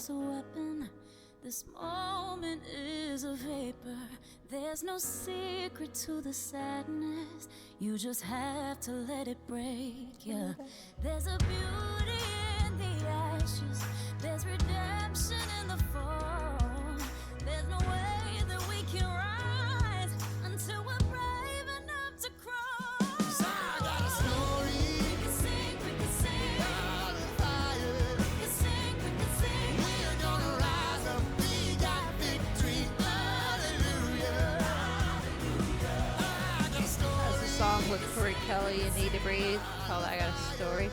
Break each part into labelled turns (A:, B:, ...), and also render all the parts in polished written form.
A: is a weapon. This moment is a vapor. There's no secret to the sadness. You just have to let it break, yeah. There's a beauty in the ashes. There's redemption in the fall. There's no way that we can rise until we're brave enough to crawl.
B: So I got a story.
A: We can sing, we can sing.
B: Out of fire.
A: We can sing, we can sing.
B: We're gonna rise up. We got victory. Hallelujah. I got a story.
C: That's a song with Corey Kelly and Need to Breathe called I Got a Story.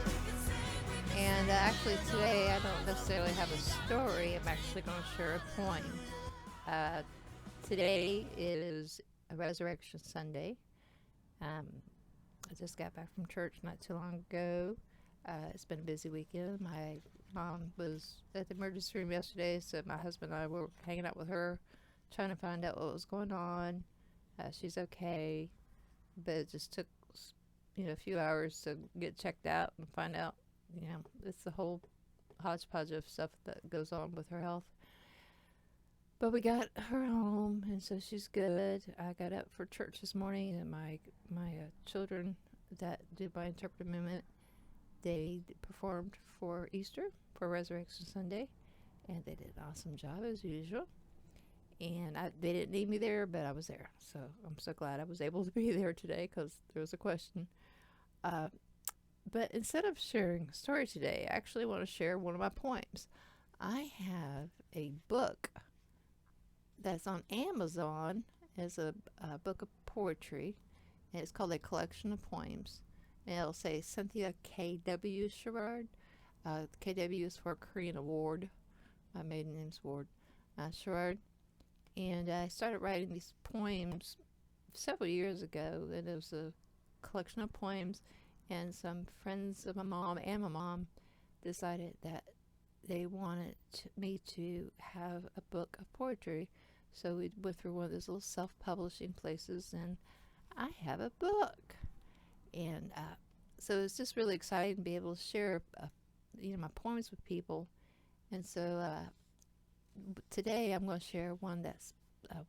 C: And actually today I don't necessarily have a story. I'm actually going to share a poem. Today is a Resurrection Sunday. I just got back from church not too long ago. It's been a busy weekend. My mom was at the emergency room yesterday, so my husband and I were hanging out with her, trying to find out what was going on. She's okay, but it just took a few hours to get checked out and find out. It's the whole hodgepodge of stuff that goes on with her health. But we got her home, and so she's good. I got up for church this morning, and my children that do my interpretive movement, they performed for Easter, for Resurrection Sunday, and they did an awesome job as usual. And they didn't need me there, but I was there. So I'm so glad I was able to be there today, because there was a question. But instead of sharing a story today, I actually want to share one of my poems. I have a book that's on Amazon as a book of poetry, and it's called A Collection of Poems. And it'll say Cynthia K.W. Sherrard. K.W. is for Korean Award. My maiden name's Ward. Sherrard. And I started writing these poems several years ago, and it was a collection of poems. And some friends of my mom and my mom decided that they wanted me to have a book of poetry. So we went through one of those little self-publishing places, and I have a book. And so it's just really exciting to be able to share, my poems with people. And so today I'm going to share one that's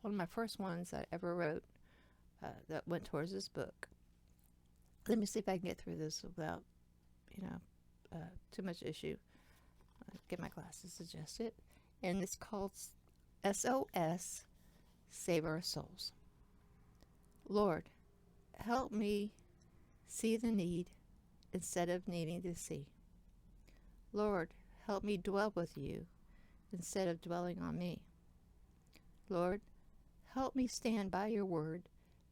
C: one of my first ones I ever wrote that went towards this book. Let me see if I can get through this without, too much issue. Get my glasses adjusted. And it's called SOS, Save Our Souls. Lord, help me see the need instead of needing to see. Lord, help me dwell with you instead of dwelling on me. Lord, help me stand by your word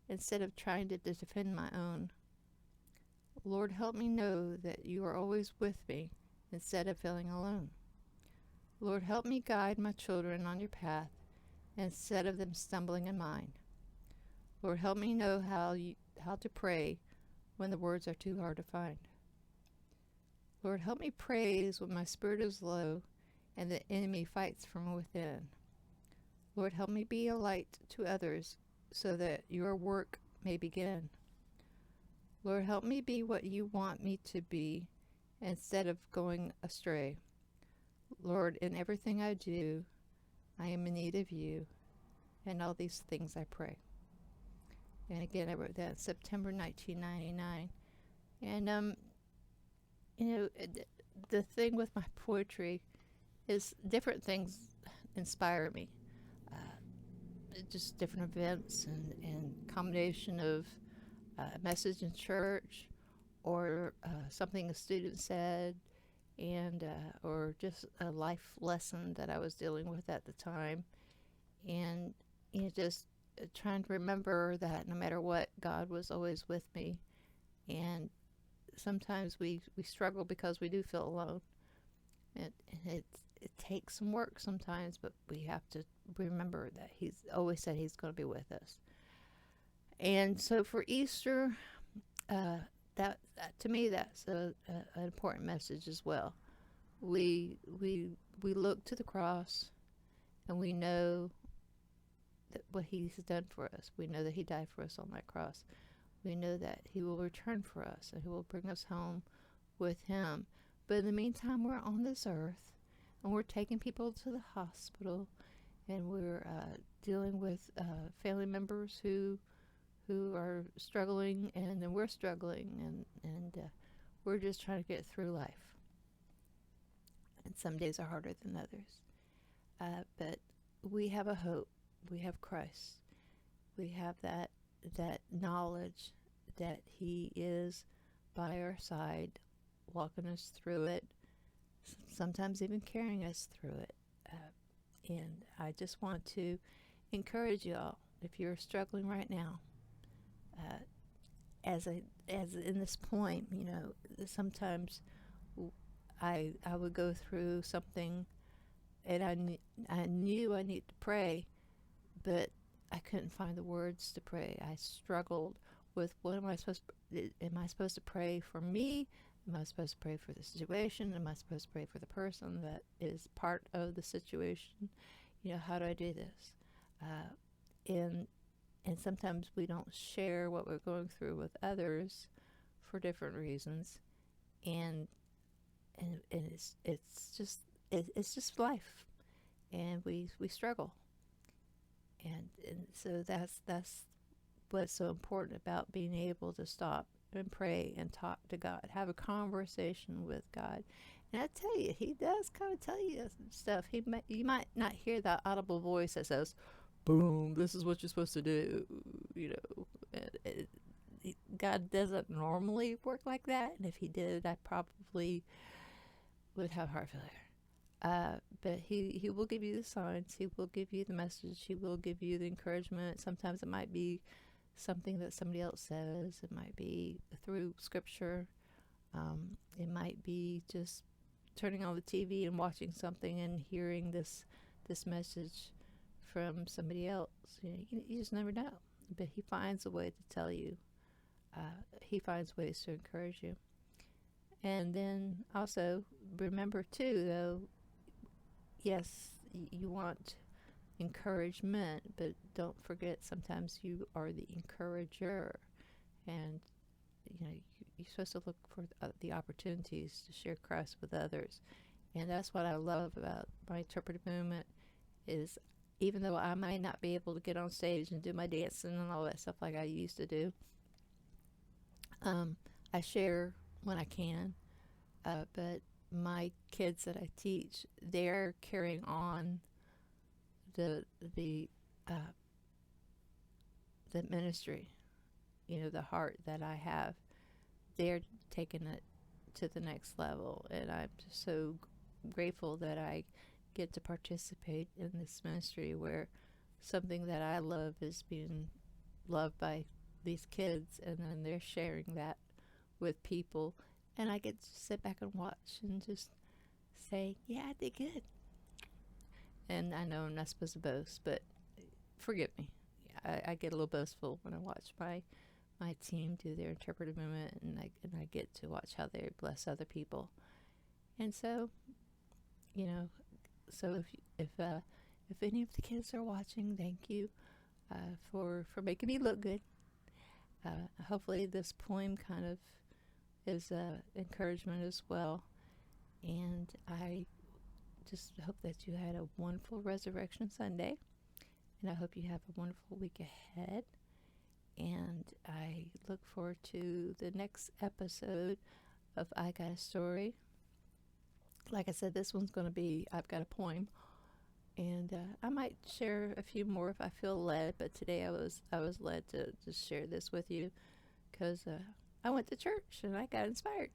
C: instead of trying to defend my own. Lord, help me know that you are always with me instead of feeling alone. Lord, help me guide my children on your path instead of them stumbling in mine. Lord, help me know how to pray when the words are too hard to find. Lord, help me praise when my spirit is low and the enemy fights from within. Lord, help me be a light to others so that your work may begin. Lord, help me be what you want me to be instead of going astray. Lord, in everything I do, I am in need of you, and all these things I pray. And again, I wrote that in September 1999. And, the thing with my poetry is different things inspire me. Just different events and combination of a message in church or something a student said, and or just a life lesson that I was dealing with at the time. And just trying to remember that no matter what, God was always with me. And sometimes we struggle because we do feel alone. It takes some work sometimes, but we have to remember that he's always said he's going to be with us. And so for Easter, that to me, that's an important message as well. We look to the cross, and we know that what he's done for us. We know that he died for us on that cross. We know that he will return for us, and he will bring us home with him. But in the meantime, we're on this earth. and we're taking people to the hospital, and we're dealing with family members who are struggling, and then we're struggling, and we're just trying to get through life. And some days are harder than others. But we have a hope. We have Christ. We have that knowledge that He is by our side, walking us through it, sometimes even carrying us through it. And I just want to encourage you all, if you're struggling right now, as in this point, sometimes I would go through something, and I knew I needed to pray, but I couldn't find the words to pray. I struggled with, what am I supposed to pray for me? Am I supposed to pray for the situation? Am I supposed to pray for the person that is part of the situation? How do I do this? And sometimes we don't share what we're going through with others for different reasons, and it's just life, and we struggle, and so that's what's so important about being able to stop and pray and talk to God, have a conversation with God. And I tell you, He does kind of tell you stuff. You might not hear that audible voice that says, boom, this is what you're supposed to do. God doesn't normally work like that, and if He did, I probably would have heart failure. But he will give you the signs. He will give you the message. He will give you the encouragement. Sometimes it might be something that somebody else says. It might be through scripture. It might be just turning on the TV and watching something and hearing this message from somebody else. You just never know. But He finds a way to tell you. He finds ways to encourage you. And then also remember too, though, yes, you want encouragement, but don't forget sometimes you are the encourager, and you're supposed to look for the opportunities to share Christ with others. And that's what I love about my interpretive movement, is even though I might not be able to get on stage and do my dancing and all that stuff like I used to do, I share when I can, but my kids that I teach, they're carrying on the ministry, the heart that I have. They're taking it to the next level, and I'm just so grateful that I get to participate in this ministry where something that I love is being loved by these kids, and then they're sharing that with people, and I get to sit back and watch and just say, yeah, I did good. And I know I'm not supposed to boast, but forgive me. I get a little boastful when I watch my team do their interpretive movement, and I get to watch how they bless other people. And so, so if any of the kids are watching, thank you for making me look good. Hopefully this poem kind of is encouragement as well. And I just hope that you had a wonderful Resurrection Sunday, and I hope you have a wonderful week ahead. And I look forward to the next episode of I Got a Story. Like I said, this one's going to be I've Got a Poem, and I might share a few more if I feel led, but today I was led to just share this with you because I went to church and I got inspired,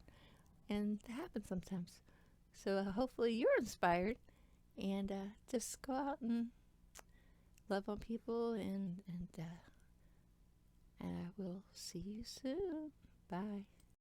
C: and that happens sometimes. So hopefully you're inspired, and just go out and love on people, and I will see you soon. Bye.